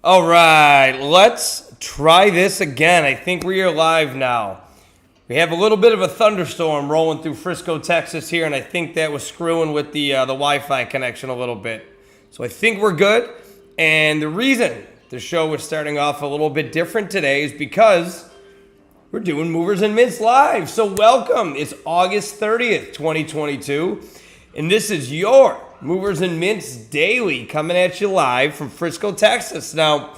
All right, let's try this again. I think we are live now. We have a little bit of a thunderstorm rolling through Frisco, Texas here, and I think that was screwing with the Wi-Fi connection a little bit. So I think we're good. And the reason the show is starting off a little bit different today is because we're doing Movers and Mints live. So welcome. It's August 30th, 2022, and this is your Movers and Mints Daily coming at you live from Frisco, Texas. Now,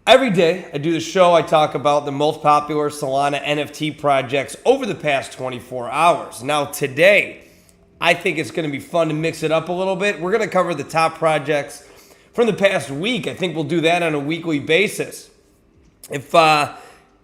every day I do the show, I talk about the most popular Solana NFT projects over the past 24 hours. Now, today, I think it's going to be fun to mix it up a little bit. We're going to cover the top projects from the past week. I think we'll do that on a weekly basis. If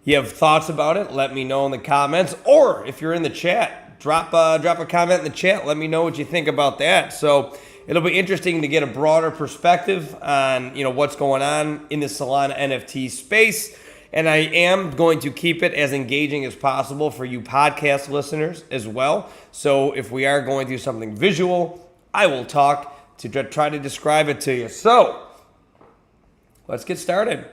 you have thoughts about it, let me know in the comments. Or if you're in the chat, drop a comment in the chat. Let me know what you think about that. So it'll be interesting to get a broader perspective on what's going on in the Solana NFT space. And I am going to keep it as engaging as possible for you podcast listeners as well. So if we are going through something visual, I will talk to try to describe it to you. So let's get started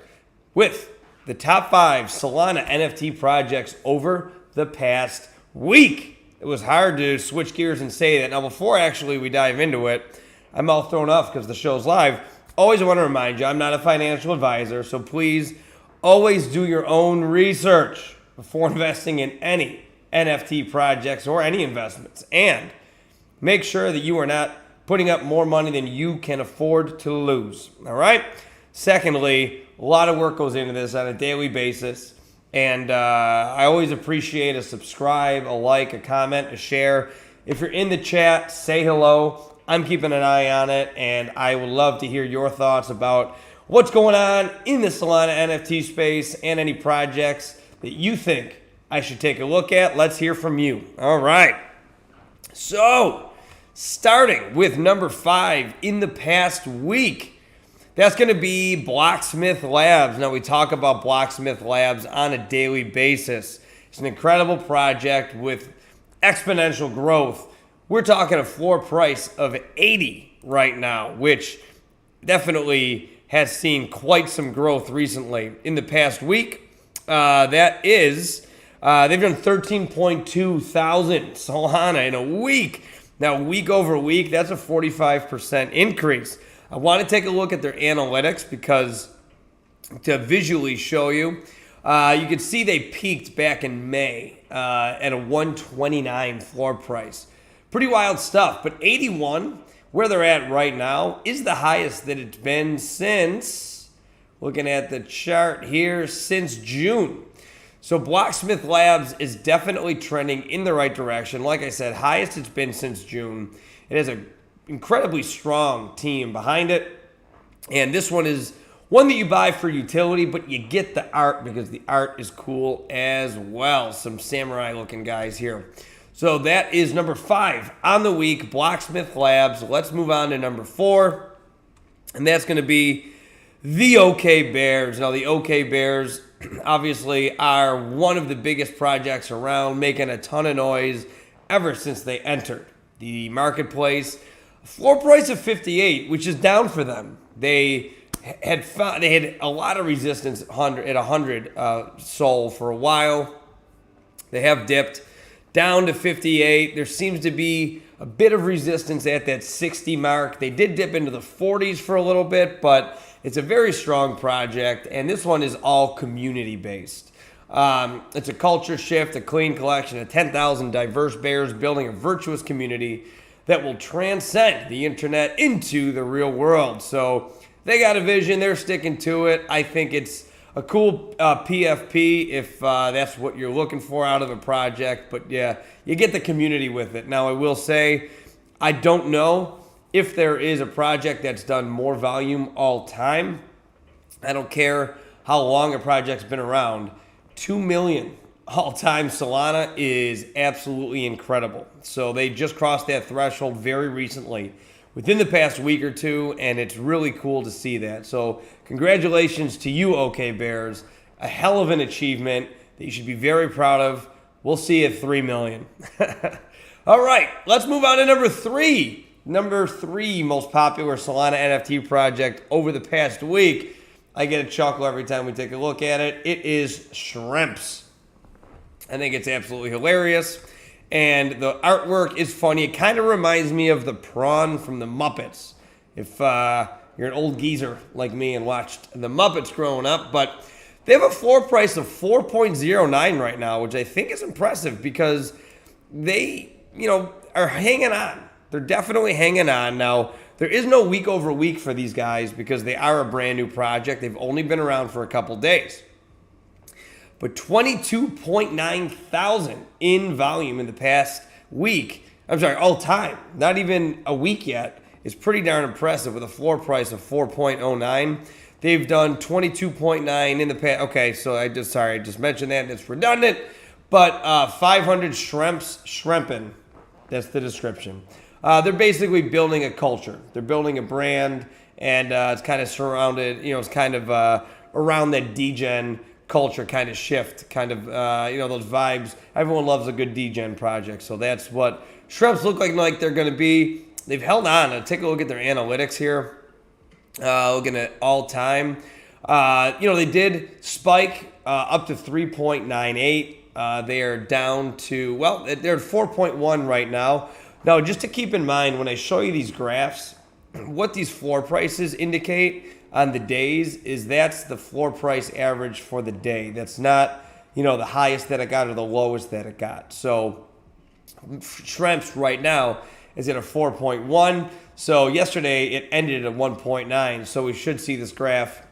with the top 5 Solana NFT projects over the past week. It was hard to switch gears and say that. Now, before actually we dive into it, I'm all thrown off because the show's live. Always want to remind you, I'm not a financial advisor, so please always do your own research before investing in any NFT projects or any investments. And make sure that you are not putting up more money than you can afford to lose. All right? Secondly, a lot of work goes into this on a daily basis. And I always appreciate a subscribe, a like, a comment, a share. If you're in the chat, say hello. I'm keeping an eye on it, and I would love to hear your thoughts about what's going on in the Solana NFT space and any projects that you think I should take a look at. Let's hear from you. All right. So, starting with number 5 in the past week. That's going to be Blocksmith Labs. Now, we talk about Blocksmith Labs on a daily basis. It's an incredible project with exponential growth. We're talking a floor price of 80 right now, which definitely has seen quite some growth recently. In the past week, they've done 13.2 thousand Solana in a week. Now, week over week, that's a 45% increase. I want to take a look at their analytics because to visually show you, you can see they peaked back in May at a 129 floor price. Pretty wild stuff, but 81, where they're at right now, is the highest that it's been since, looking at the chart here, since June. So Blocksmith Labs is definitely trending in the right direction. Like I said, highest it's been since June. It has a incredibly strong team behind it, and this one is one that you buy for utility, but you get the art because the art is cool as well. Some samurai looking guys here. So that is number 5 on the week, Blocksmith Labs. Let's move on to number 4, and that's going to be the OK Bears. Now, the OK Bears obviously are one of the biggest projects around, making a ton of noise ever since they entered the marketplace. Floor price of 58, which is down for them. They had a lot of resistance at 100 Sol for a while. They have dipped down to 58. There seems to be a bit of resistance at that 60 mark. They did dip into the 40s for a little bit, but it's a very strong project, and this one is all community-based. It's a culture shift, a clean collection of 10,000 diverse bears building a virtuous community that will transcend the internet into the real world. So they got a vision. They're sticking to it. I think it's a cool PFP if that's what you're looking for out of a project. But yeah, you get the community with it. Now, I will say, I don't know if there is a project that's done more volume all time. I don't care how long a project's been around. 2 million all-time Solana is absolutely incredible. So they just crossed that threshold very recently, within the past week or two, and it's really cool to see that. So congratulations to you, OK Bears. A hell of an achievement that you should be very proud of. We'll see you at 3 million. All right, let's move on to number 3. Number 3 most popular Solana NFT project over the past week. I get a chuckle every time we take a look at it. It is Shremps. I think it's absolutely hilarious. And the artwork is funny. It kind of reminds me of the prawn from the Muppets. If you're an old geezer like me and watched the Muppets growing up. But they have a floor price of 4.09 right now, which I think is impressive because they, are hanging on. They're definitely hanging on. Now, there is no week over week for these guys because they are a brand new project. They've only been around for a couple days. But 22.9 thousand in volume in the past week. I'm sorry, all time. Not even a week yet. Is pretty darn impressive with a floor price of 4.09. They've done 22.9 in the past. Okay, so I just mentioned that. And it's redundant. But 500 shrimpen. That's the description. They're basically building a culture. They're building a brand, and it's kind of surrounded, it's kind of around that degen culture kind of shift, kind of, those vibes. Everyone loves a good degen project, so that's what Shremps look like they're going to be. They've held on. Take a look at their analytics here. Looking at all time. They did spike up to 3.98. They are down to, they're at 4.1 right now. Now, just to keep in mind, when I show you these graphs, what these floor prices indicate on the days is that's the floor price average for the day. That's not, the highest that it got or the lowest that it got. So Shremps right now is at a 4.1. So yesterday it ended at 1.9. So we should see this graph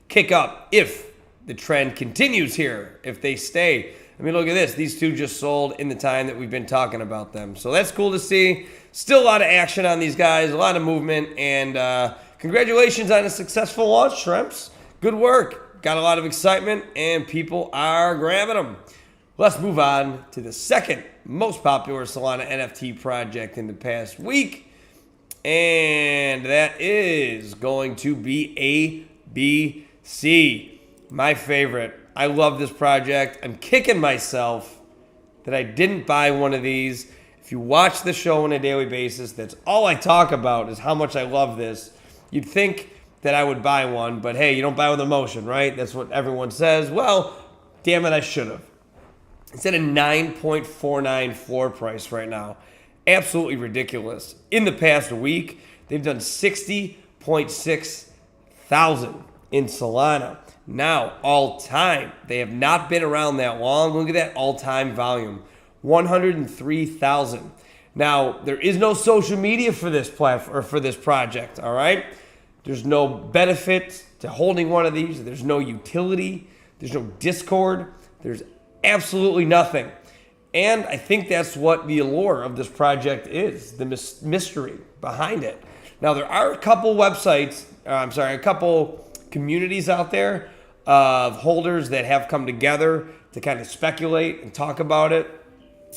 kick up if the trend continues here, if they stay. I mean, look at this. These two just sold in the time that we've been talking about them. So that's cool to see. Still a lot of action on these guys, a lot of movement, and congratulations on a successful launch, Shremps. Good work. Got a lot of excitement, and people are grabbing them. Let's move on to the second most popular Solana NFT project in the past week, and that is going to be ABC, my favorite. I love this project. I'm kicking myself that I didn't buy one of these. If you watch the show on a daily basis, that's all I talk about is how much I love this. You'd think that I would buy one, but hey, you don't buy with emotion, right? That's what everyone says. Well, damn it, I should have. It's at a 9.49 floor price right now. Absolutely ridiculous. In the past week, they've done 60.6 thousand in Solana. Now, all time, they have not been around that long. Look at that all-time volume, 103,000. Now, there is no social media for this platform or for this project. All right, there's no benefit to holding one of these. There's no utility. There's no Discord. There's absolutely nothing. And I think that's what the allure of this project is, the mystery behind it. Now, there are a couple websites, a couple communities out there of holders that have come together to kind of speculate and talk about it.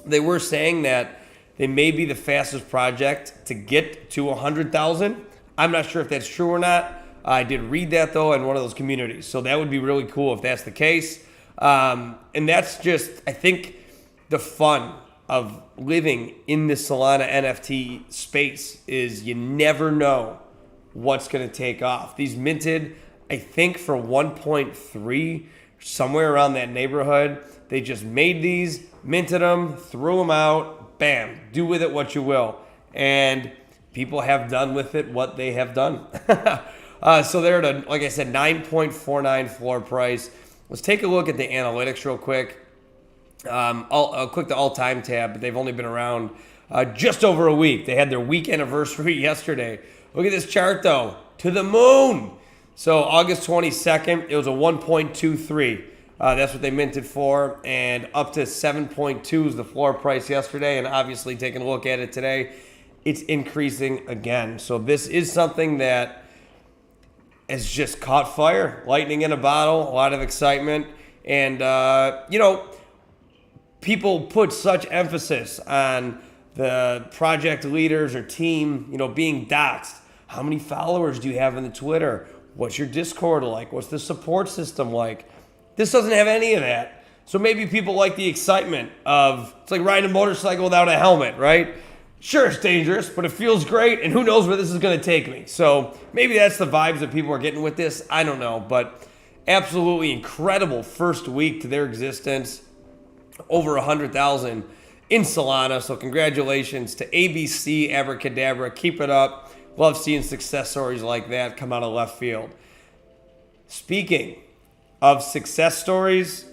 They were saying that they may be the fastest project to get to 100,000. I'm not sure if that's true or not. I did read that, though, in one of those communities. So that would be really cool if that's the case. And that's just, I think, the fun of living in the Solana NFT space is you never know what's going to take off. These minted, I think, for 1.3, somewhere around that neighborhood. They just made these, minted them, threw them out, bam, do with it what you will. And people have done with it what they have done. So they're at, like I said, 9.49 floor price. Let's take a look at the analytics real quick. I'll click the all-time tab, but they've only been around just over a week. They had their week anniversary yesterday. Look at this chart, though. To the moon. So August 22nd, it was a 1.23. That's what they minted for. And up to 7.2 is the floor price yesterday. And obviously, taking a look at it today, it's increasing again. So this is something that has just caught fire. Lightning in a bottle, a lot of excitement. And, people put such emphasis on the project leaders or team, being doxxed. How many followers do you have on the Twitter? What's your Discord like? What's the support system like? This doesn't have any of that. So maybe people like the excitement of, it's like riding a motorcycle without a helmet, right? Sure, it's dangerous, but it feels great, and who knows where this is going to take me. So maybe that's the vibes that people are getting with this. I don't know, but absolutely incredible first week to their existence. Over 100,000 in Solana. So congratulations to ABC, Abracadabra. Keep it up. Love seeing success stories like that come out of left field. Speaking of success stories,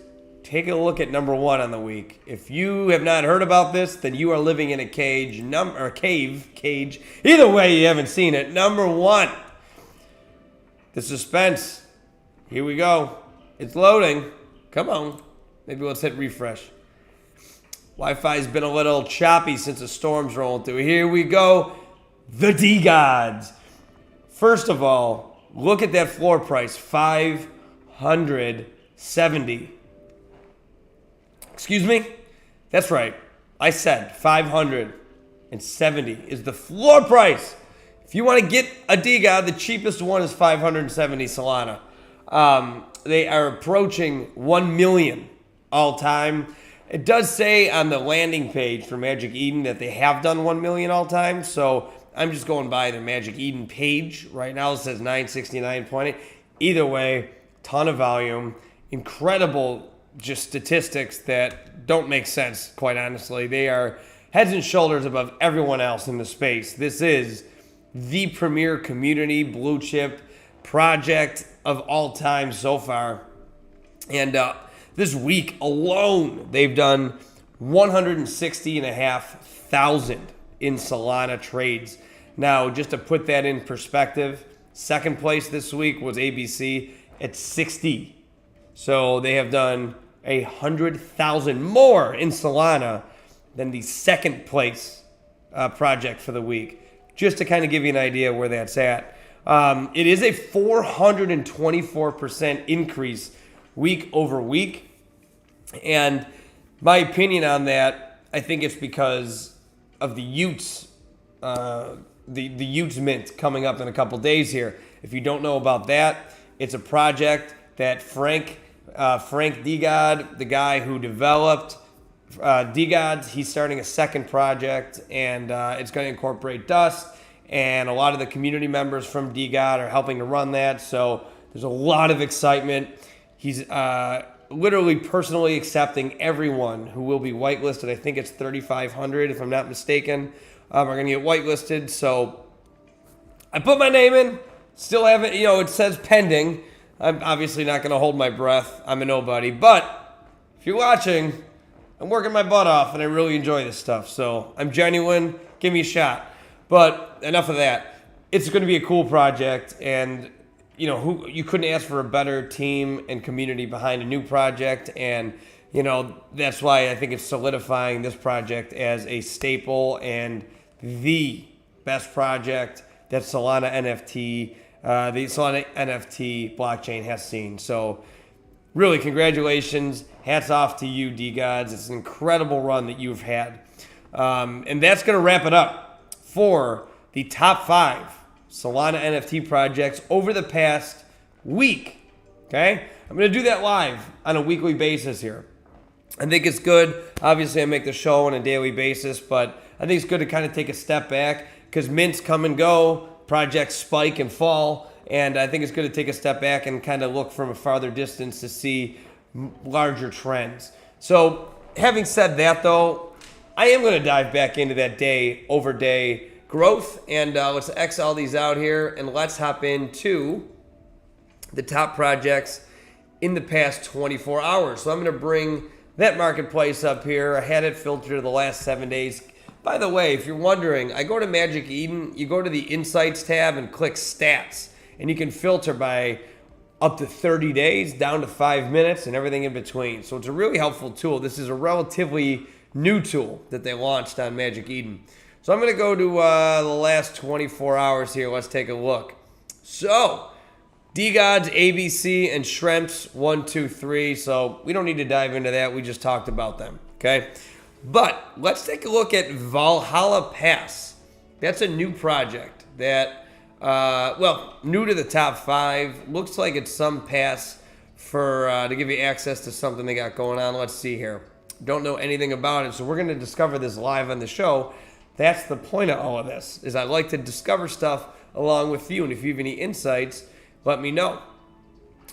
take a look at number one on the week. If you have not heard about this, then you are living in a cage, cage. Either way, you haven't seen it. Number one, the suspense. Here we go. It's loading. Come on. Maybe let's hit refresh. Wi-Fi's been a little choppy since the storm's rolling through. Here we go. The DeGods. First of all, look at that floor price. 570. Excuse me? That's right. I said 570 is the floor price. If you want to get a DeGod, the cheapest one is 570 Solana. They are approaching 1 million all time. It does say on the landing page for Magic Eden that they have done 1 million all time. So I'm just going by the Magic Eden page. Right now it says 969.8. Either way, ton of volume. Incredible just statistics that don't make sense, quite honestly. They are heads and shoulders above everyone else in the space. This is the premier community blue chip project of all time so far. And this week alone, they've done 160,500 in Solana trades. Now, just to put that in perspective, second place this week was ABC at 60. So they have done 100,000 more in Solana than the second place project for the week. Just to kind of give you an idea where that's at. It is a 424% increase week over week. And my opinion on that, I think it's because of the Utes, the Utes mint coming up in a couple days here. If you don't know about that, it's a project that Frank DeGod, the guy who developed DeGods, he's starting a second project, and it's going to incorporate Dust, and a lot of the community members from DeGod are helping to run that, so there's a lot of excitement. He's literally personally accepting everyone who will be whitelisted. I think it's 3,500, if I'm not mistaken, are going to get whitelisted, so I put my name in, still haven't, it says pending. I'm obviously not going to hold my breath. I'm a nobody. But if you're watching, I'm working my butt off, and I really enjoy this stuff. So I'm genuine. Give me a shot. But enough of that. It's going to be a cool project, and you couldn't ask for a better team and community behind a new project. And that's why I think it's solidifying this project as a staple and the best project that Solana NFT. The Solana NFT blockchain has seen. So really, congratulations. Hats off to you, DeGods. It's an incredible run that you've had. And that's going to wrap it up for the top 5 Solana NFT projects over the past week. Okay? I'm going to do that live on a weekly basis here. I think it's good. Obviously, I make the show on a daily basis, but I think it's good to kind of take a step back because mints come and go. Projects spike and fall, and I think it's good to take a step back and kind of look from a farther distance to see larger trends. So having said that, though, I am going to dive back into that day-over-day growth, and let's X all these out here, and let's hop into the top projects in the past 24 hours. So I'm going to bring that marketplace up here. I had it filtered the last 7 days. By the way, if you're wondering, I go to Magic Eden, you go to the Insights tab and click Stats, and you can filter by up to 30 days, down to 5 minutes, and everything in between. So it's a really helpful tool. This is a relatively new tool that they launched on Magic Eden. So I'm going to go to the last 24 hours here. Let's take a look. So, DeGods, ABC, and Shremps, 1, 2, 3. So we don't need to dive into that. We just talked about them, okay? But let's take a look at Valhalla Pass. That's a new project that, new to the top 5. Looks like it's some pass for to give you access to something they got going on. Let's see here. Don't know anything about it, so we're going to discover this live on the show. That's the point of all of this, is I like to discover stuff along with you. And if you have any insights, let me know.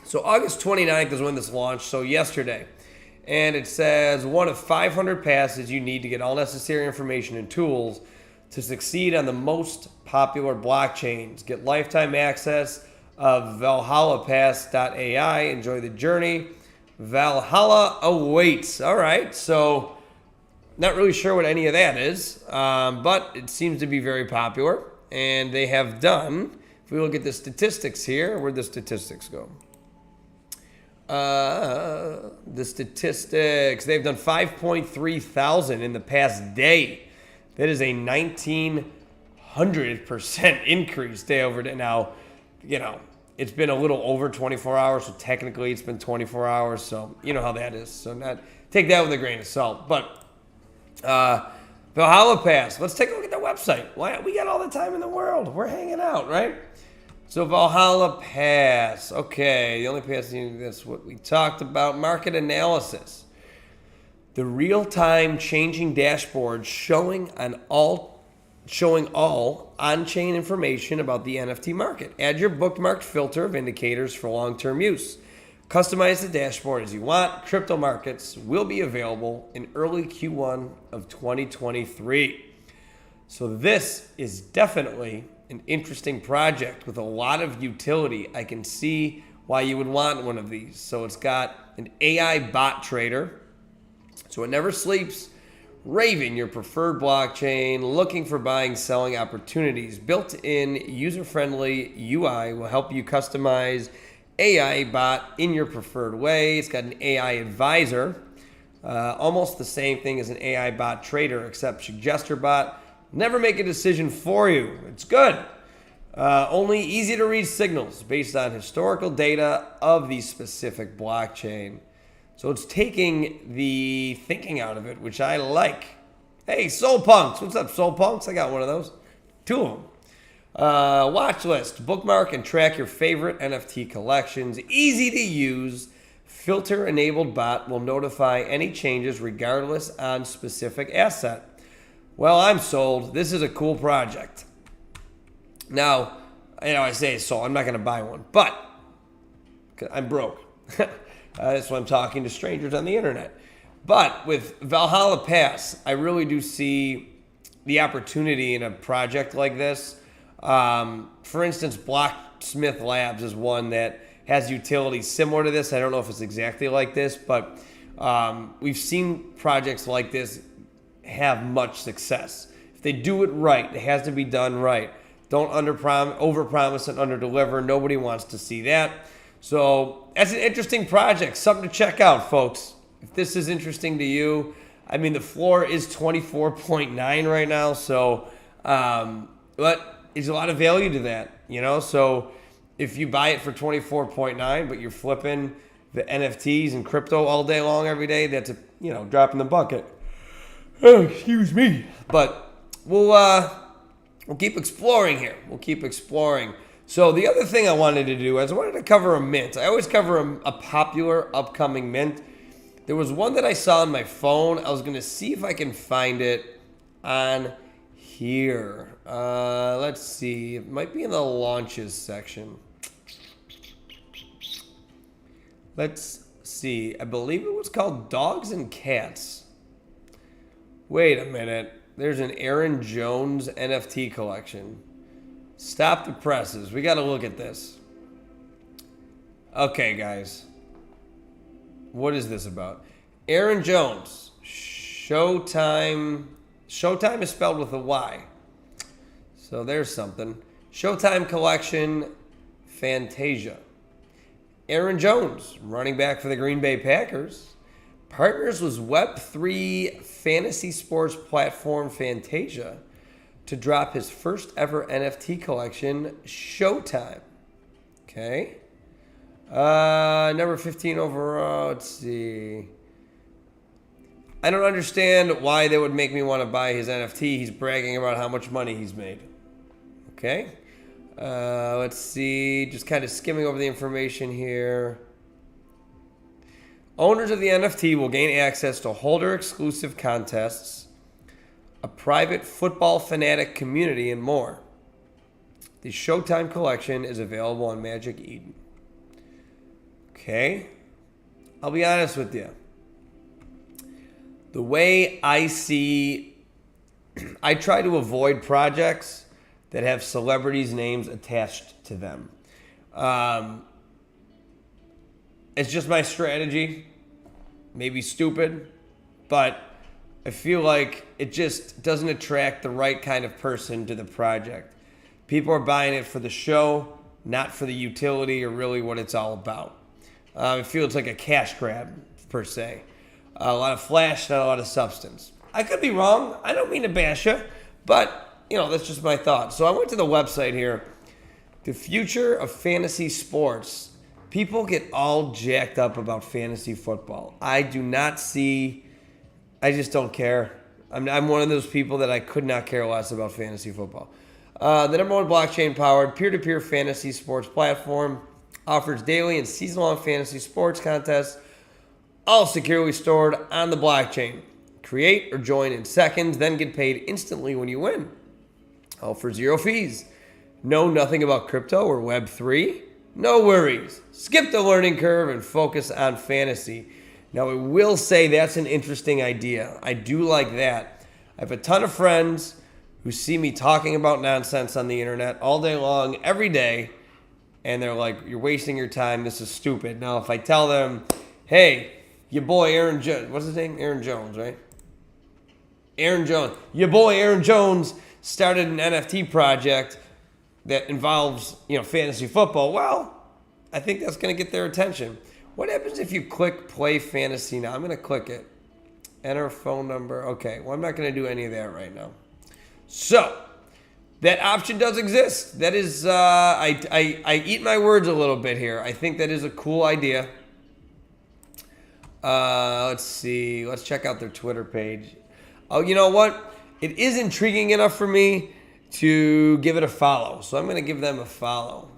So August 29th is when this launched, so yesterday. And it says, one of 500 passes you need to get all necessary information and tools to succeed on the most popular blockchains. Get lifetime access of Valhalla Pass.ai. Enjoy the journey. Valhalla awaits. All right, so not really sure what any of that is, but it seems to be very popular. And they have done, if we look at the statistics here, where'd the statistics go? The statistics, they've done 5.3 thousand in the past day. That is a 1,900% increase day over day. Now, it's been a little over 24 hours, so technically it's been 24 hours, so you know how that is. So take that with a grain of salt. But Valhalla Pass, let's take a look at their website. We got all the time in the world. We're hanging out, right? So Valhalla Pass, okay, the only pass that's what we talked about. Market analysis, the real-time changing dashboard showing all on-chain information about the NFT market. Add your bookmarked filter of indicators for long-term use. Customize the dashboard as you want. Crypto markets will be available in early Q1 of 2023. So this is definitely an interesting project with a lot of utility. I can see why you would want one of these. So it's got an AI bot trader, so it never sleeps. Raven, your preferred blockchain, looking for buying, selling opportunities. Built-in user-friendly UI will help you customize AI bot in your preferred way. It's got an AI advisor, almost the same thing as an AI bot trader, except suggester bot. Never make a decision for you. It's good. Only easy to read signals based on historical data of the specific blockchain. So it's taking the thinking out of it, which I like. Hey, Soul Punks. What's up, Soul Punks? I got one of those. 2 of them. Watch list. Bookmark and track your favorite NFT collections. Easy to use. Filter-enabled bot will notify any changes regardless on specific asset. Well, I'm sold. This is a cool project. Now, I say it's sold. I'm not going to buy one, but I'm broke. That's why I'm talking to strangers on the internet. But with Valhalla Pass, I really do see the opportunity in a project like this. For instance, Blocksmith Labs is one that has utility similar to this. I don't know if it's exactly like this, but we've seen projects like this have much success. If they do it right, it has to be done right. Don't overpromise and underdeliver. Nobody wants to see that. So that's an interesting project, something to check out, folks. If this is interesting to you, the floor is 24.9 right now, so but there's a lot of value to that, So if you buy it for 24.9, but you're flipping the NFTs and crypto all day long every day, that's a drop in the bucket. Oh, excuse me. But we'll keep exploring here. We'll keep exploring. So the other thing I wanted to do is I wanted to cover a mint. I always cover a popular upcoming mint. There was one that I saw on my phone. I was going to see if I can find it on here. Let's see. It might be in the launches section. Let's see. I believe it was called Dogs and Cats. Wait a minute. There's an Aaron Jones NFT collection. Stop the presses. We got to look at this. Okay, guys. What is this about? Aaron Jones. Showtyme. Showtyme is spelled with a Y. So there's something. Showtyme collection. Phantasia. Aaron Jones, running back for the Green Bay Packers, partners with Web3 fantasy sports platform Phantasia to drop his first ever NFT collection, Showtyme. Okay. Number 15 overall. Let's see. I don't understand why they would make me want to buy his NFT. He's bragging about how much money he's made. Okay. Let's see. Just kind of skimming over the information here. Owners of the NFT will gain access to holder exclusive contests, a private football fanatic community, and more. The Showtyme collection is available on Magic Eden. Okay. I'll be honest with you. The way I see, I try to avoid projects that have celebrities' names attached to them. It's just my strategy. Maybe stupid, but I feel like it just doesn't attract the right kind of person to the project. People are buying it for the show, not for the utility or really what it's all about. I feel it's like a cash grab, per se. A lot of flash, not a lot of substance. I could be wrong. I don't mean to bash you, but, that's just my thought. So I went to the website here. The future of fantasy sports. People get all jacked up about fantasy football. I just don't care. I'm one of those people that I could not care less about fantasy football. The number one blockchain-powered peer-to-peer fantasy sports platform offers daily and season-long fantasy sports contests, all securely stored on the blockchain. Create or join in seconds, then get paid instantly when you win. All for zero fees. Know nothing about crypto or Web3? No worries. Skip the learning curve and focus on fantasy. Now, I will say that's an interesting idea. I do like that. I have a ton of friends who see me talking about nonsense on the internet all day long, every day, and they're like, you're wasting your time. This is stupid. Now, if I tell them, hey, your boy Aaron Jones, what's his name? Aaron Jones, right? Aaron Jones. Your boy Aaron Jones started an NFT project that involves, fantasy football. Well, I think that's going to get their attention. What happens if you click play fantasy now? I'm going to click it. Enter a phone number. Okay, well, I'm not going to do any of that right now. So, that option does exist. That is, I eat my words a little bit here. I think that is a cool idea. Let's see. Let's check out their Twitter page. Oh, you know what? It is intriguing enough for me to give it a follow. So I'm going to give them a follow.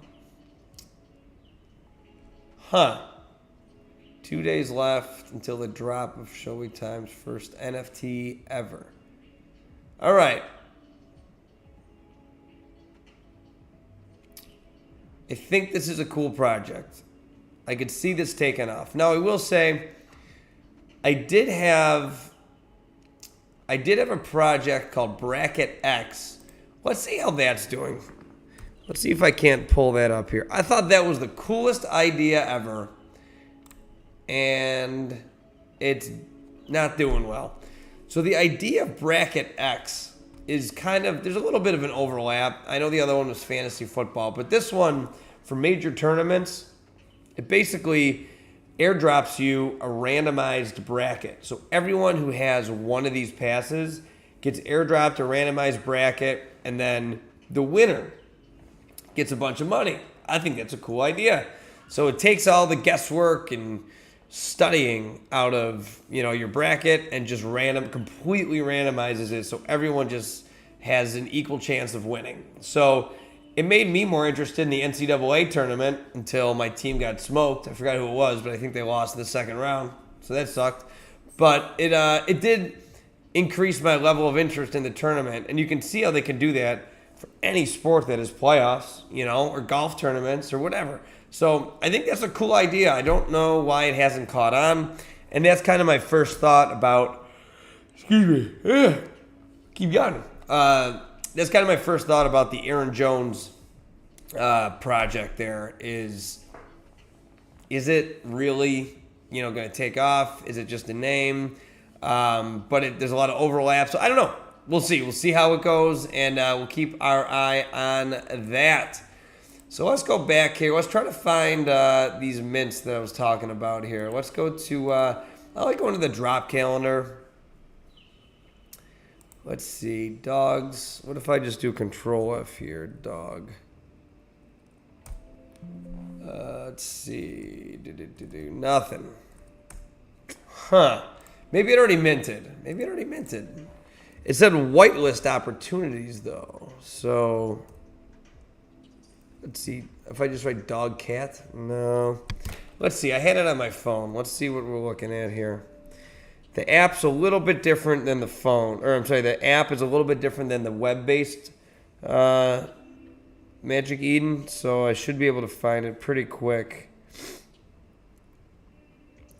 2 days left until the drop of Showtyme's first NFT ever. All right. I think this is a cool project. I could see this taking off. Now, I will say, I did have a project called bracketX. Let's see how that's doing. Let's see if I can't pull that up here. I thought that was the coolest idea ever, and it's not doing well. So the idea of bracketX is there's a little bit of an overlap. I know the other one was fantasy football, but this one, for major tournaments, it basically airdrops you a randomized bracket. So everyone who has one of these passes gets airdropped a randomized bracket, and then the winner gets a bunch of money. I think that's a cool idea. So it takes all the guesswork and studying out of your bracket and just completely randomizes it, so everyone just has an equal chance of winning. So it made me more interested in the NCAA tournament until my team got smoked. I forgot who it was, but I think they lost in the second round, so that sucked. But it did increase my level of interest in the tournament, and you can see how they can do that for any sport that is playoffs, or golf tournaments or whatever. So I think that's a cool idea. I don't know why it hasn't caught on, and that's kind of my first thought about. Excuse me. Keep yawning. That's kind of my first thought about the Aaron Jones project. There is it really going to take off? Is it just a name? But there's a lot of overlap, so I don't know. We'll see. We'll see how it goes, and we'll keep our eye on that. So let's go back here. Let's try to find these mints that I was talking about here. Let's go to, I like going to the drop calendar. Let's see, dogs. What if I just do Control F here, dog? Let's see, nothing. Maybe it already minted. It said whitelist opportunities though. So let's see, if I just write dog cat, no. Let's see, I had it on my phone. Let's see what we're looking at here. The app's a little bit different than the phone. Or I'm sorry, the app is a little bit different than the web-based Magic Eden. So I should be able to find it pretty quick.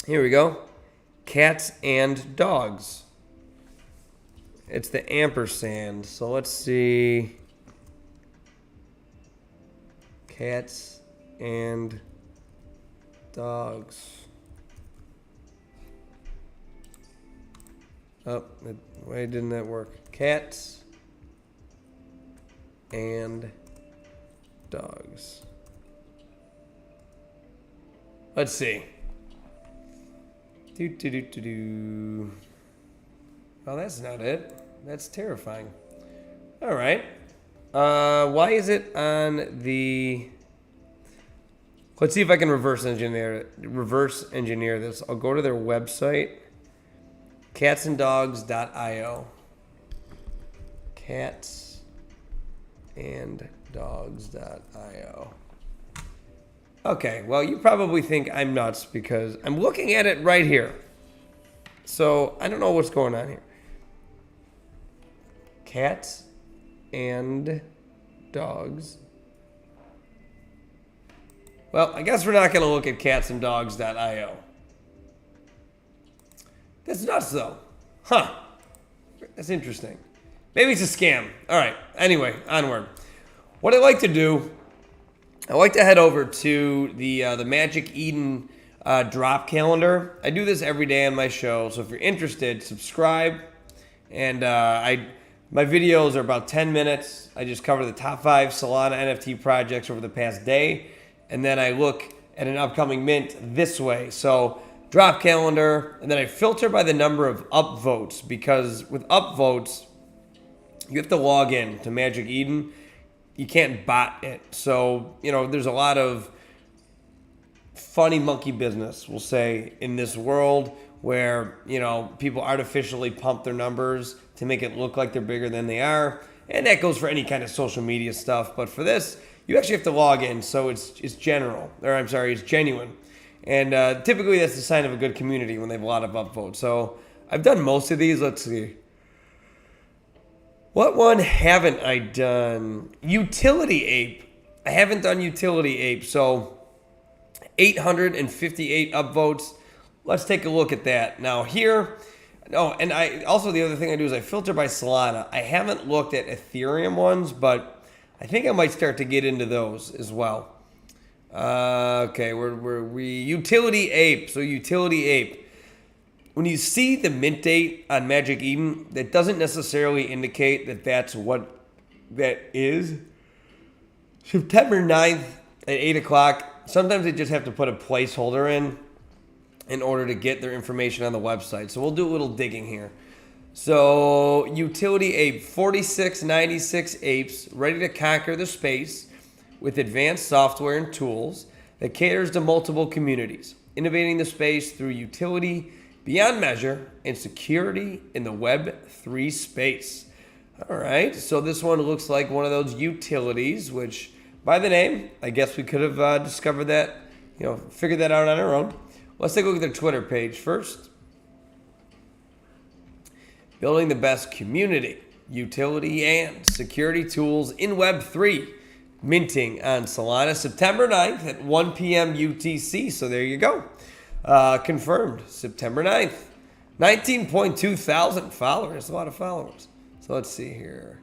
Here we go. Cats and dogs. It's the ampersand. So let's see. Cats and dogs. Oh, why didn't that work? Cats and dogs. Let's see. Oh, that's not it. That's terrifying. All right. Why is it on the... Let's see if I can reverse engineer this. I'll go to their website. Catsanddogs.io. Catsanddogs.io. Okay, well, you probably think I'm nuts because I'm looking at it right here. So I don't know what's going on here. Cats and dogs. Well, I guess we're not going to look at catsanddogs.io. That's nuts, though. Huh. That's interesting. Maybe it's a scam. All right. Anyway, onward. What I like to do, I like to head over to the Magic Eden drop calendar. I do this every day on my show, so if you're interested, subscribe. And my videos are about 10 minutes. I just cover the top 5 Solana NFT projects over the past day, and then I look at an upcoming mint this way. So drop calendar, and then I filter by the number of upvotes, because with upvotes, you have to log in to Magic Eden. You can't bot it. So, there's a lot of funny monkey business, we'll say, in this world where, people artificially pump their numbers to make it look like they're bigger than they are. And that goes for any kind of social media stuff. But for this, you actually have to log in. So it's it's genuine. And typically that's the sign of a good community when they have a lot of upvotes. So I've done most of these. Let's see. What one haven't I done? Utility Ape. I haven't done Utility Ape. So 858 upvotes. Let's take a look at that. Now here, and I also, the other thing I do is I filter by Solana. I haven't looked at Ethereum ones, but I think I might start to get into those as well. Okay, we Utility Ape. So Utility Ape. When you see the mint date on Magic Eden, that doesn't necessarily indicate that that's what that is. September 9th at 8 o'clock. Sometimes they just have to put a placeholder in order to get their information on the website. So we'll do a little digging here. So Utility Ape, 4696 apes ready to conquer the space with advanced software and tools that caters to multiple communities, innovating the space through utility beyond measure and security in the Web3 space. All right, so this one looks like one of those utilities, which by the name, I guess we could have discovered that, figured that out on our own. Let's take a look at their Twitter page first. Building the best community, utility, and security tools in Web3. Minting on Solana September 9th at 1 p.m. UTC. So there you go. Confirmed September 9th. 19.2 thousand followers. A lot of followers. So let's see here.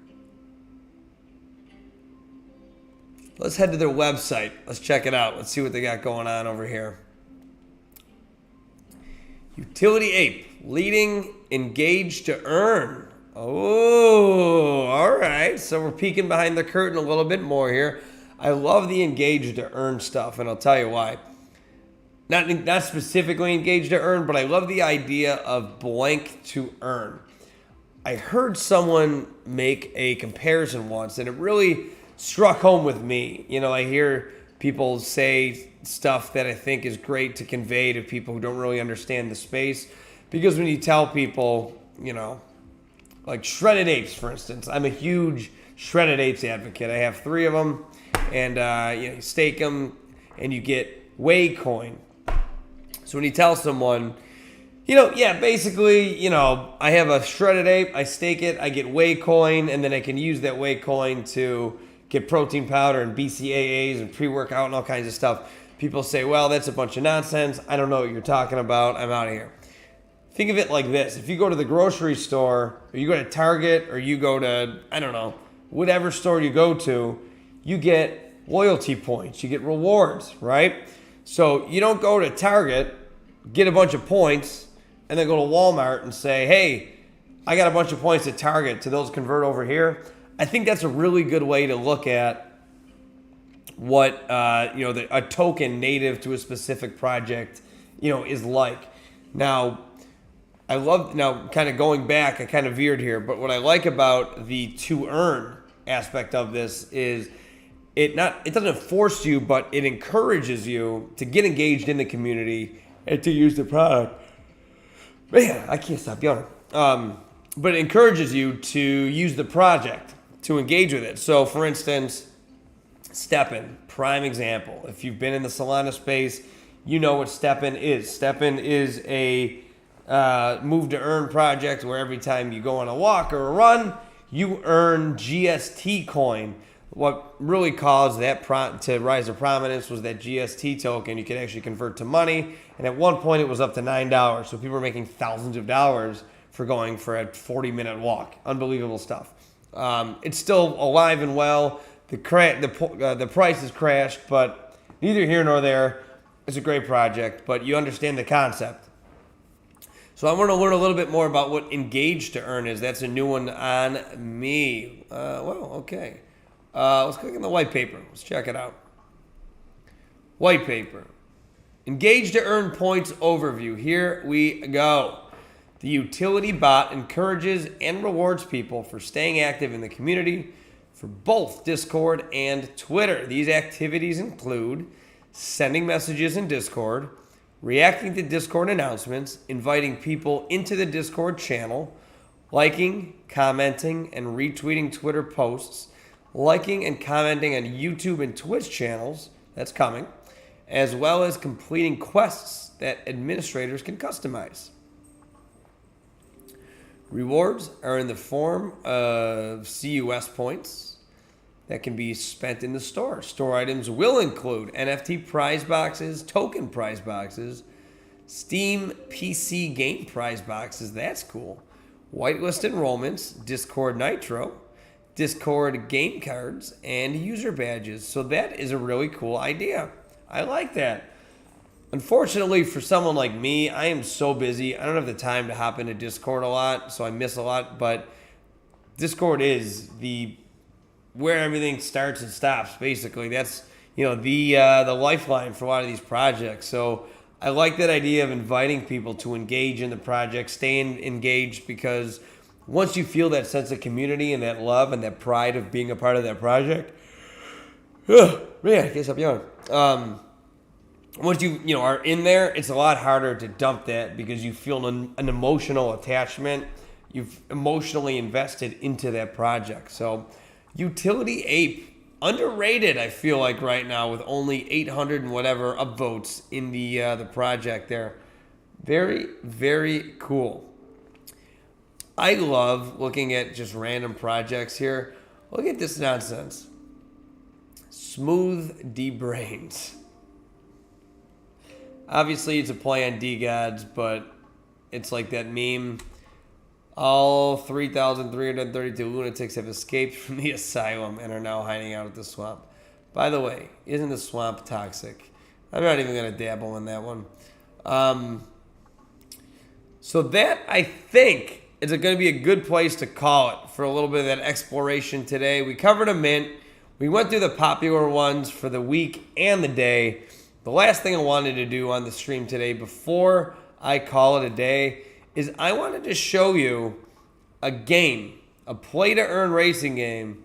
Let's head to their website. Let's check it out. Let's see what they got going on over here. Utility Ape, leading engage to earn. Oh, all right. So we're peeking behind the curtain a little bit more here. I love the engage to earn stuff, and I'll tell you why. Not specifically engage to earn, but I love the idea of blank to earn. I heard someone make a comparison once, and it really struck home with me. I hear people say stuff that I think is great to convey to people who don't really understand the space. Because when you tell people, like shredded apes, for instance, I'm a huge shredded apes advocate. I have 3 of them, and you stake them, and you get Whey coin. So when you tell someone, Yeah, basically, I have a shredded ape, I stake it, I get whey coin, and then I can use that whey coin to get protein powder and BCAAs and pre-workout and all kinds of stuff. People say, well, that's a bunch of nonsense. I don't know what you're talking about. I'm out of here. Think of it like this. If you go to the grocery store, or you go to Target, or you go to, I don't know, whatever store you go to, you get loyalty points. You get rewards, right? So you don't go to Target, get a bunch of points, and then go to Walmart and say, hey, I got a bunch of points at Target. Do those convert over here? I think that's a really good way to look at what, a token native to a specific project, is like. Now, kind of going back, I kind of veered here, but what I like about the to earn aspect of this is it doesn't force you, but it encourages you to get engaged in the community and to use the product. Man, I can't stop yawning. But it encourages you to use the project, to engage with it. So, for instance, Steppen, prime example. If you've been in the Solana space, you know what Steppen is. Steppen is a move to earn project where every time you go on a walk or a run, you earn GST coin. What really caused that to rise to prominence was that GST token. You could actually convert to money, and at one point it was up to $9. So people were making thousands of dollars for going for a 40-minute walk. Unbelievable stuff. It's still alive and well. The price has crashed, but neither here nor there. It's a great project, but you understand the concept. So I want to learn a little bit more about what engage to earn is. That's a new one on me. Okay. Let's click on the white paper. Let's check it out. White paper. Engage to earn points overview. Here we go. The utility bot encourages and rewards people for staying active in the community for both Discord and Twitter. These activities include sending messages in Discord, reacting to Discord announcements, inviting people into the Discord channel, liking, commenting, and retweeting Twitter posts, liking and commenting on YouTube and Twitch channels, that's coming, as well as completing quests that administrators can customize. Rewards are in the form of CUS points that can be spent in the store. Store items will include NFT prize boxes, token prize boxes, Steam PC game prize boxes, that's cool, whitelist enrollments, Discord Nitro, Discord game cards, and user badges. So that is a really cool idea. I like that. Unfortunately, for someone like me, I am so busy. I don't have the time to hop into Discord a lot, so I miss a lot. But Discord is where everything starts and stops. Basically, that's the lifeline for a lot of these projects. So I like that idea of inviting people to engage in the project, staying engaged, because once you feel that sense of community and that love and that pride of being a part of that project, man, I can't stop yawning. Once you are in there, it's a lot harder to dump that because you feel an emotional attachment. You've emotionally invested into that project. So Utility Ape, underrated, I feel like right now, with only 800 and whatever upvotes in the project there. Very, very cool. I love looking at just random projects here. Look at this nonsense. Smooth D-Brains. Obviously, it's a play on DeGods, but it's like that meme. All 3,332 lunatics have escaped from the asylum and are now hiding out at the swamp. By the way, isn't the swamp toxic? I'm not even going to dabble in that one. So that, I think, is going to be a good place to call it for a little bit of that exploration today. We covered a mint. We went through the popular ones for the week and the day. The last thing I wanted to do on the stream today before I call it a day is I wanted to show you a game, a play-to-earn racing game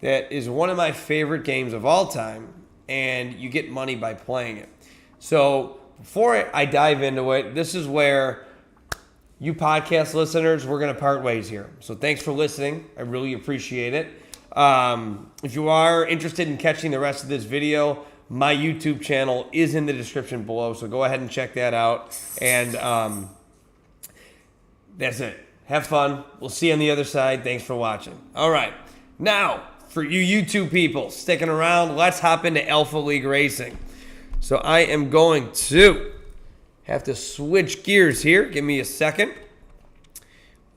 that is one of my favorite games of all time, and you get money by playing it. So before I dive into it, this is where you podcast listeners, we're going to part ways here. So thanks for listening. I really appreciate it. If you are interested in catching the rest of this video, my YouTube channel is in the description below, so go ahead and check that out. And That's it. Have fun. We'll see you on the other side. Thanks for watching. All right. Now, for you YouTube people sticking around, let's hop into Alpha League Racing. So I am going to have to switch gears here. Give me a second.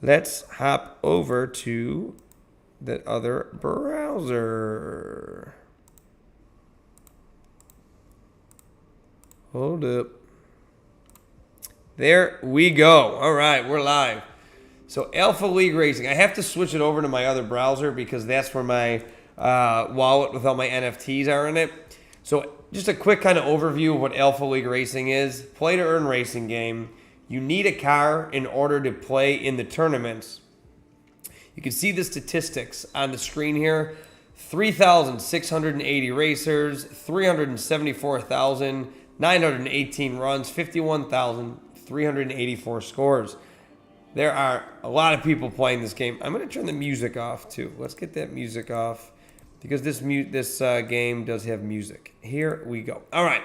Let's hop over to the other browser. Hold up. There we go. All right, we're live. So Alpha League Racing. I have to switch it over to my other browser because that's where my wallet with all my NFTs are in it. So just a quick kind of overview of what Alpha League Racing is. Play to earn racing game. You need a car in order to play in the tournaments. You can see the statistics on the screen here. 3,680 racers, 374,918 runs, 51,384 scores. There are a lot of people playing this game. I'm going to turn the music off too. Let's get that music off because this game does have music. Here we go. All right.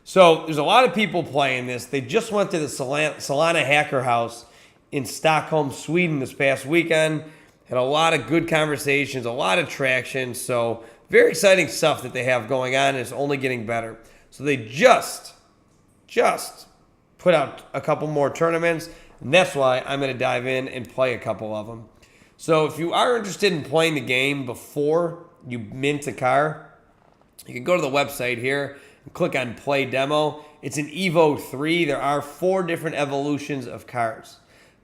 So there's a lot of people playing this. They just went to the Solana Hacker House in Stockholm, Sweden this past weekend. Had a lot of good conversations, a lot of traction. So very exciting stuff that they have going on. And it's only getting better. So they just put out a couple more tournaments. And that's why I'm going to dive in and play a couple of them. So if you are interested in playing the game before you mint a car, you can go to the website here and click on Play Demo. It's an Evo 3. There are 4 different evolutions of cars.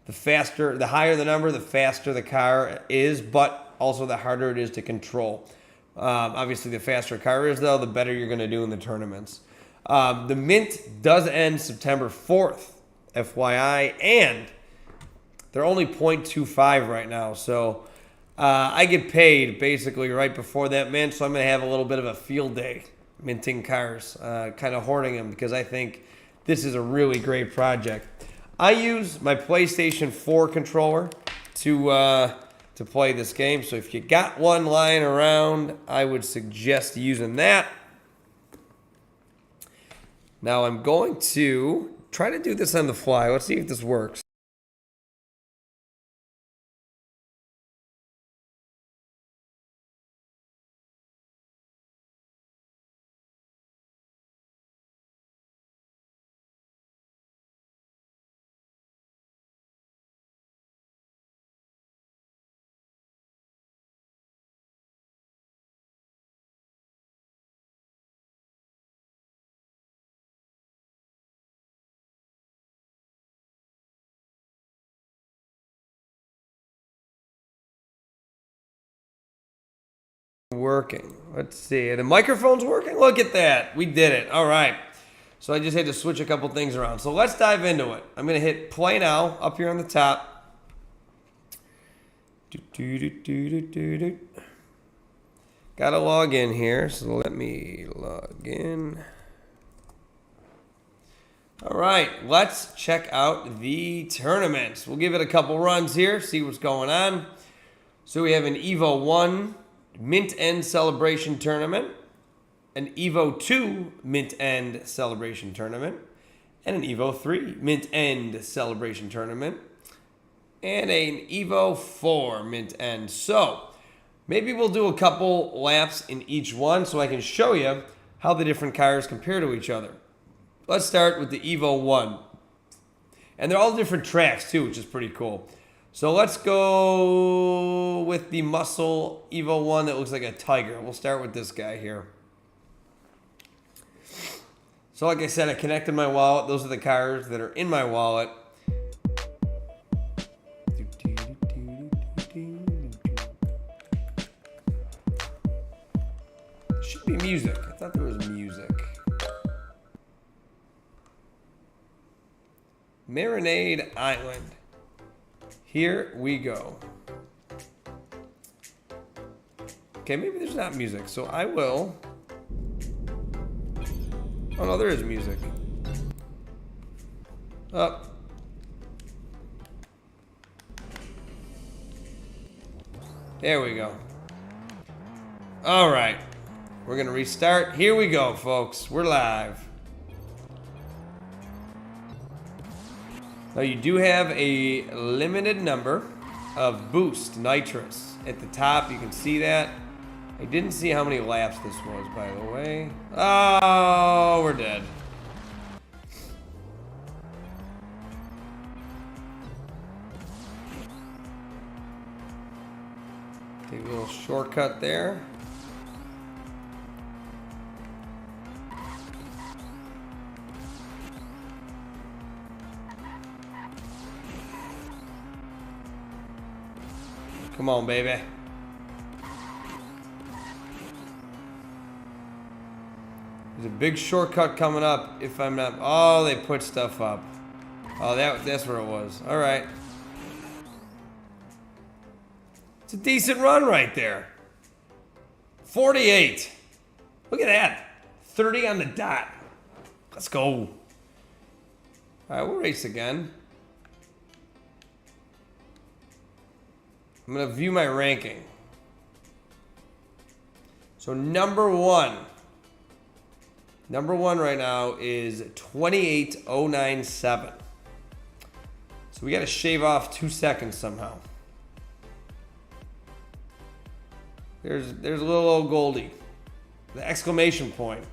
The higher the number, the faster the car is, but also the harder it is to control. Obviously, the faster a car is, though, the better you're going to do in the tournaments. The mint does end September 4th, FYI, and they're only 0.25 right now. So I get paid basically right before that mint, so I'm going to have a little bit of a field day minting cars, kind of hoarding them because I think this is a really great project. I use my PlayStation 4 controller to play this game, so if you got one lying around, I would suggest using that. Now I'm going to try to do this on the fly. Let's see if this works. Working. Let's see. The microphone's working. Look at that. We did it. All right. So I just had to switch a couple things around. So let's dive into it. I'm going to hit play now up here on the top. Got to log in here. So let me log in. All right. Let's check out the tournaments. We'll give it a couple runs here. See what's going on. So we have an Evo 1 Mint End Celebration Tournament, an Evo 2 Mint End Celebration Tournament, and an Evo 3 Mint End Celebration Tournament, and an Evo 4 Mint End. So maybe we'll do a couple laps in each one so I can show you how the different cars compare to each other. Let's start with the Evo 1. And they're all different tracks too, which is pretty cool. So let's go with the Muscle Evo 1 that looks like a tiger. We'll start with this guy here. So like I said, I connected my wallet. Those are the cars that are in my wallet. Should be music. I thought there was music. Marinade Island. Here we go. Okay, maybe there's not music, so I will. Oh no, there is music. Up. There we go. All right. We're going to restart. Here we go, folks. We're live. Now you do have a limited number of boost nitrous. At the top, you can see that. I didn't see how many laps this was, by the way. Oh, we're dead. Take a little shortcut there. Come on, baby. There's a big shortcut coming up if I'm not... Oh, they put stuff up. Oh, that's where it was. All right. It's a decent run right there. 48. Look at that. 30 on the dot. Let's go. All right, we'll race again. I'm going to view my ranking. So number one right now is 28,097. So we got to shave off 2 seconds somehow. There's a little old Goldie. The exclamation point.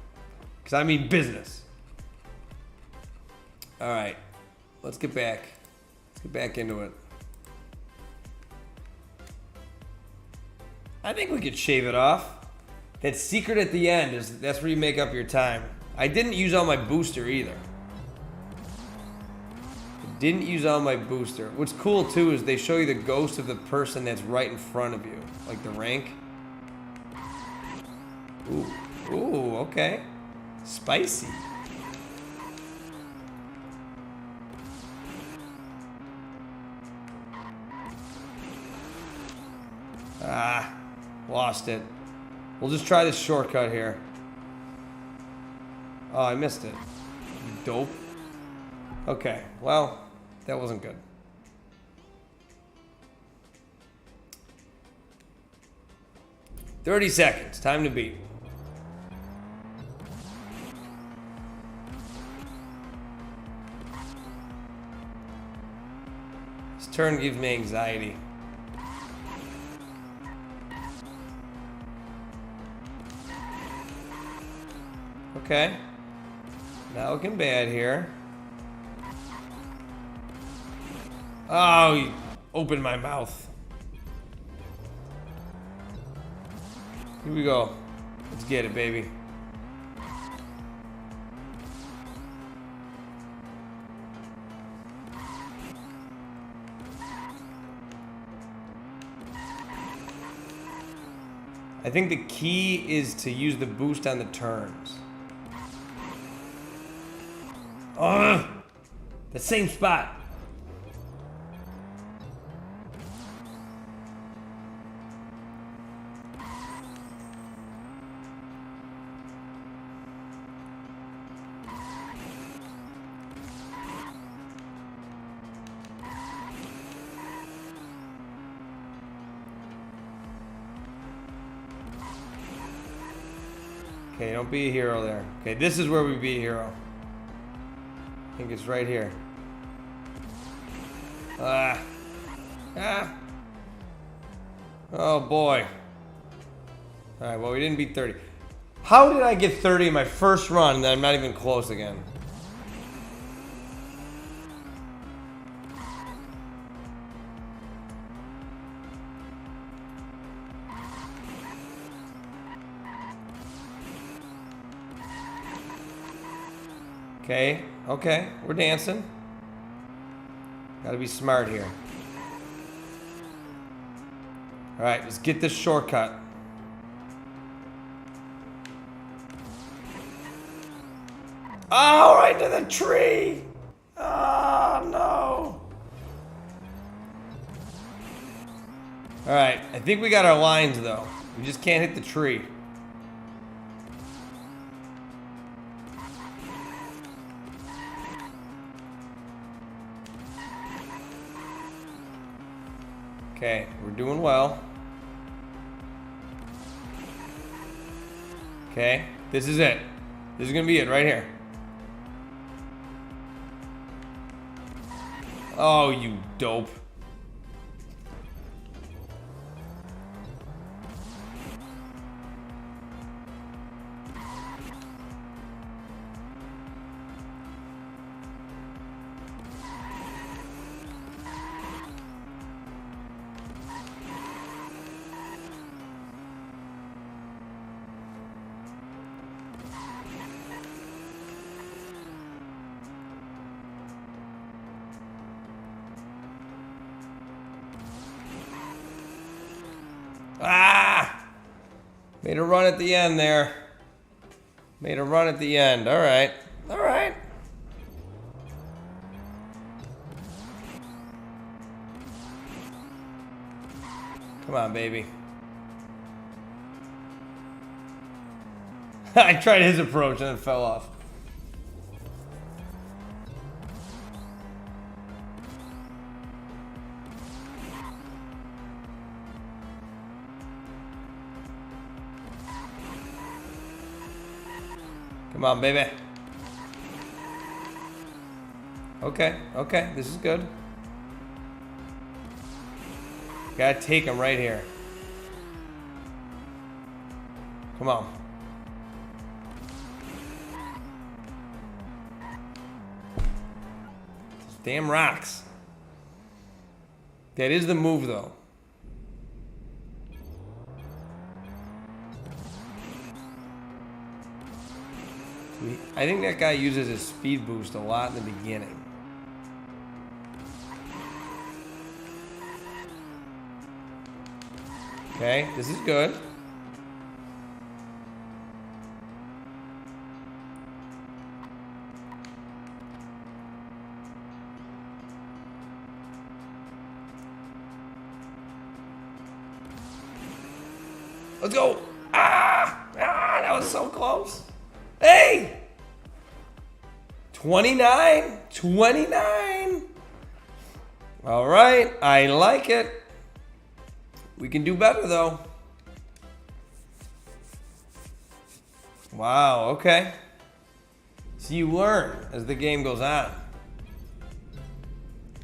Because I mean business. All right. Let's get back. Let's get back into it. I think we could shave it off. That secret at the end that's where you make up your time. I didn't use all my booster either. Didn't use all my booster. What's cool too is they show you the ghost of the person that's right in front of you. Like the rank. Ooh, okay. Spicy. Lost it. We'll just try this shortcut here. Oh, I missed it. Dope. Okay, well, that wasn't good. $30 seconds. Time to beat. This turn gives me anxiety. Okay. Not looking bad here. Oh, you opened my mouth. Here we go. Let's get it, baby. I think the key is to use the boost on the turns. Oh, the same spot. Okay, don't be a hero there. Okay, this is where we be a hero. I think it's right here. Oh boy. Alright, well we didn't beat 30. How did I get 30 in my first run and I'm not even close again? Okay, we're dancing. Gotta be smart here. Alright, let's get this shortcut. Oh, right to the tree! Oh, no! Alright, I think we got our lines, though. We just can't hit the tree. Okay, we're doing well. Okay, this is it. This is gonna be it right here. Oh, you dope. Ah! Made a run at the end there. Made a run at the end. All right. All right. Come on, baby. I tried his approach and it fell off. Come on, baby. Okay, okay, this is good. Gotta take him right here. Come on. Damn rocks. That is the move, though. I think that guy uses his speed boost a lot in the beginning. Okay, this is good. Let's go. Ah, that was so close. Hey! 29. 29. All right, I like it. We can do better, though. Wow, okay. So you learn as the game goes on.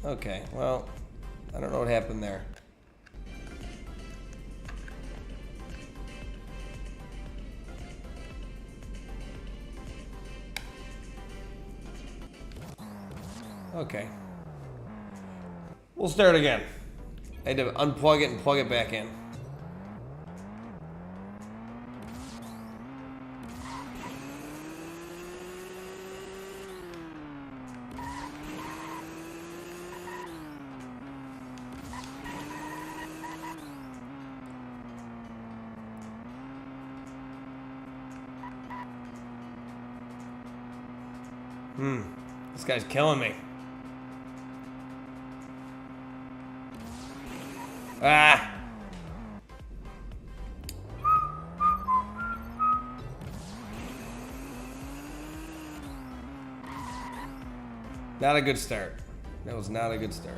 Okay, well, I don't know what happened there. Okay. We'll start again. I had to unplug it and plug it back in. This guy's killing me. Ah! Not a good start. That was not a good start.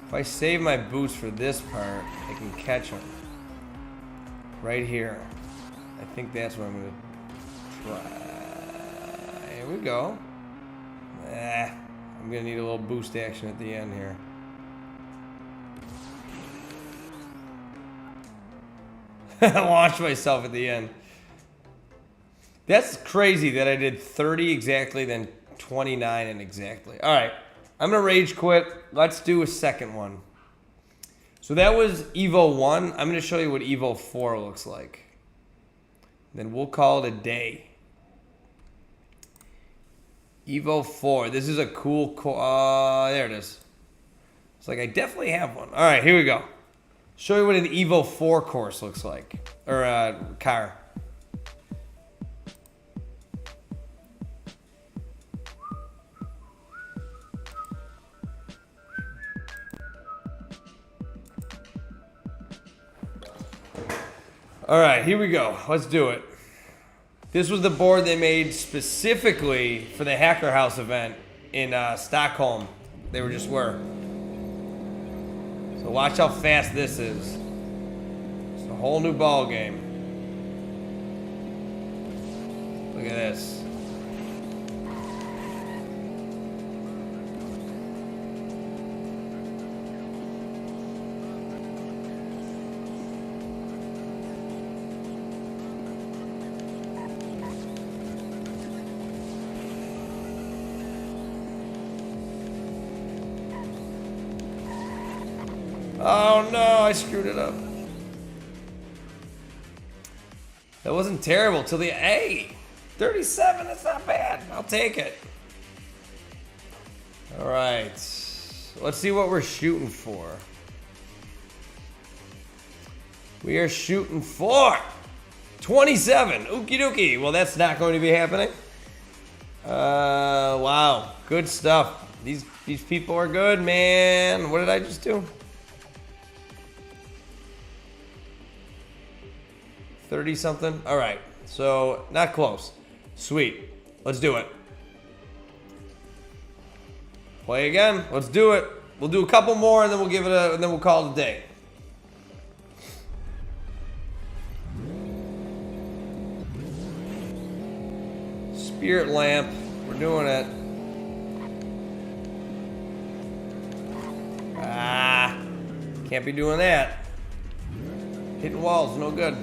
If I save my boost for this part, I can catch him. Right here. I think that's what I'm going to try. Here we go. I'm going to need a little boost action at the end here. I launched myself at the end. That's crazy that I did 30 exactly, then 29 and exactly. All right. I'm going to rage quit. Let's do a second one. So that was Evo 1. I'm going to show you what Evo 4 looks like. Then we'll call it a day. Evo 4. This is a cool... there it is. It's like I definitely have one. All right, here we go. Show you what an Evo 4 course looks like. Or car. All right, here we go. Let's do it. This was the board they made specifically for the Hacker House event in Stockholm. They were just were. So watch how fast this is. It's a whole new ball game. Look at this. Oh no, I screwed it up. That wasn't terrible till the 37, that's not bad. I'll take it. All right, let's see what we're shooting for. We are shooting for 27. Okie dokie. Well, that's not going to be happening. Wow, good stuff. These people are good, man. What did I just do? 30 something. All right, so not close. Sweet. Let's do it. Play again. Let's do it. We'll do a couple more, and then we'll give it a, and then we'll call it a day. Spirit lamp. We're doing it. Ah, can't be doing that. Hitting walls, no good.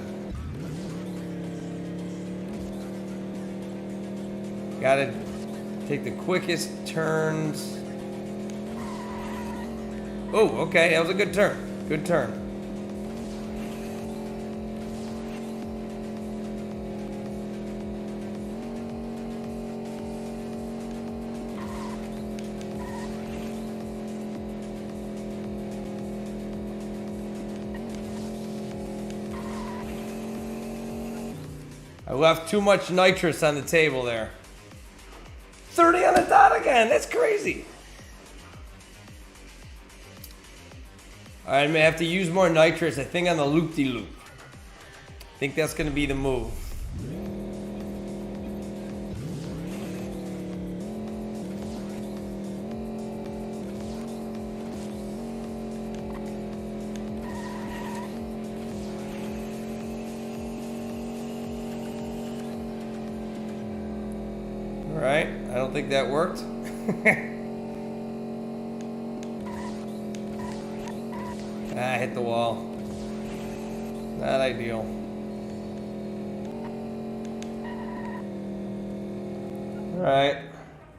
Gotta take the quickest turns. Oh, okay, that was a good turn. Good turn. I left too much nitrous on the table there. 30 on the dot again. That's crazy. All right, I'm gonna have to use more nitrous. I think on the loop-de-loop. I think that's gonna be the move. All right, I don't think that worked. I hit the wall. Not ideal. All right,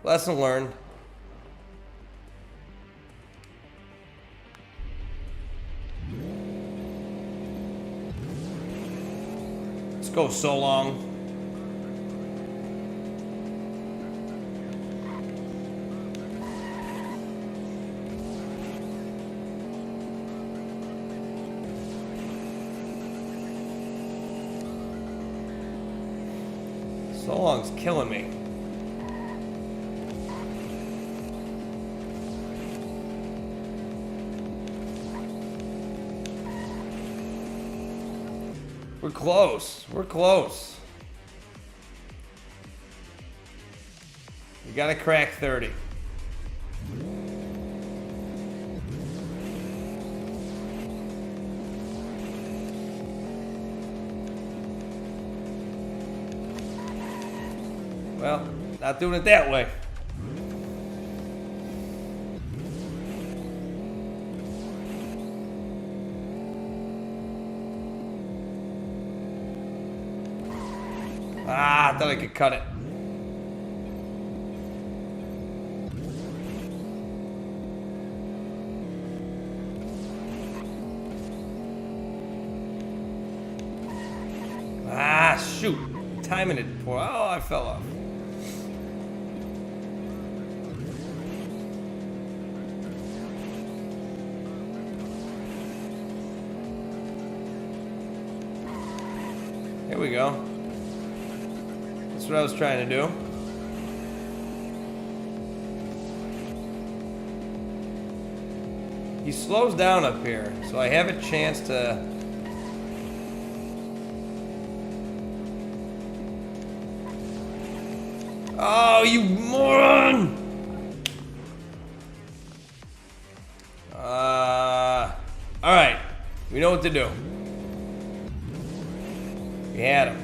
lesson learned. Let's go so long. So long's killing me. We're close. We're close. We gotta crack 30. Well, not doing it that way. Ah, I thought I could cut it. Ah, shoot. Timing it poor. Oh, I fell off. Here we go. That's what I was trying to do. He slows down up here, so I have a chance to... Oh, you moron! right. We know what to do. We had him.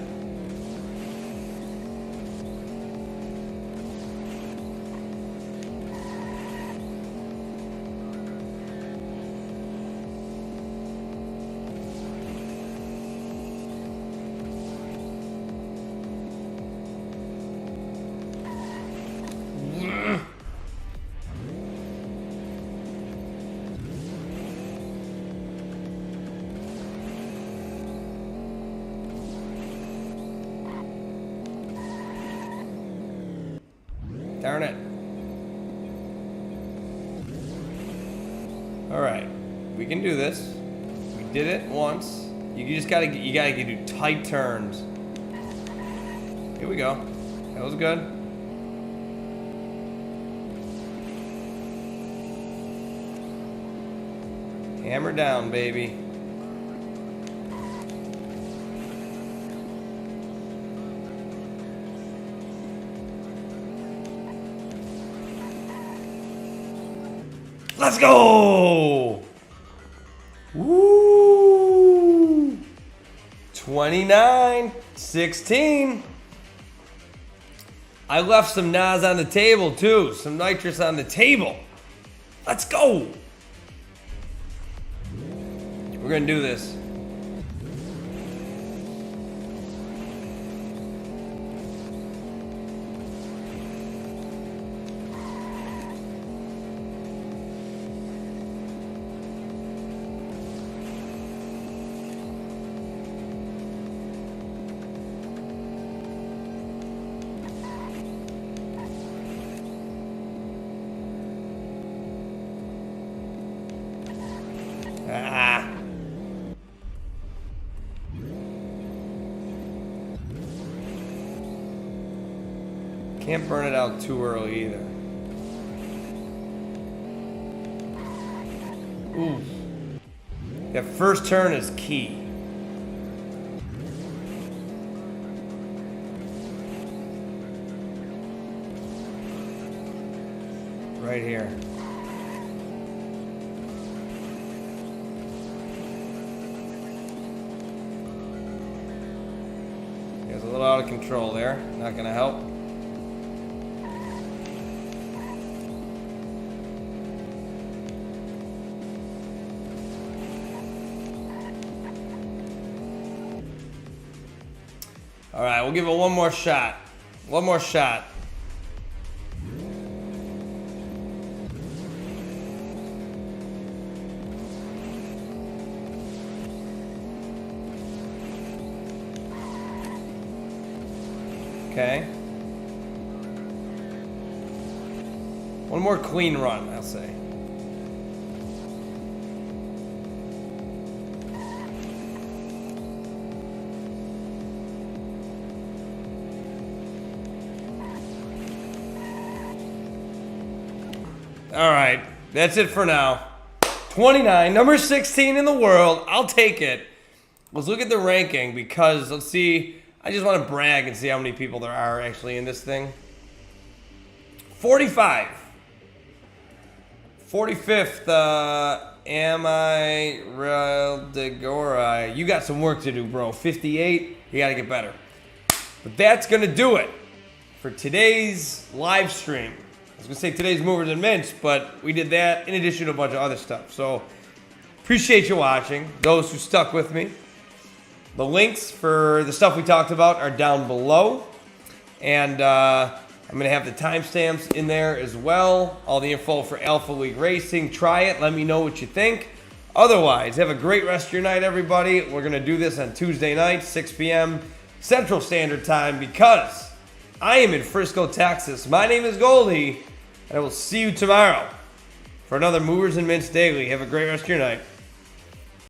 Darn it. All right, we can do this. We did it once. You just gotta do tight turns. Here we go. That was good. Hammer down, baby. Let's go! Woo! 29-16. I left some Nas on the table too. Some nitrous on the table. Let's go! We're gonna do this. Ah. Can't burn it out too early either. Ooh. That first turn is key. Right here. There's a little out of control there. Not gonna help. All right, we'll give it one more shot. One more shot. Okay. One more clean run, I'll say. All right, that's it for now. 29, number 16 in the world. I'll take it. Let's look at the ranking because let's see. I just want to brag and see how many people there are actually in this thing. 45. 45th, am I real DeGods? You got some work to do, bro. 58, you got to get better. But that's going to do it for today's live stream. I was going to say today's Movers and Mints, but we did that in addition to a bunch of other stuff. So, appreciate you watching, those who stuck with me. The links for the stuff we talked about are down below. And I'm going to have the timestamps in there as well. All the info for Alpha League Racing. Try it. Let me know what you think. Otherwise, have a great rest of your night, everybody. We're going to do this on Tuesday night, 6 p.m. Central Standard Time because I am in Frisco, Texas. My name is Goldie, and I will see you tomorrow for another Movers and Mints Daily. Have a great rest of your night.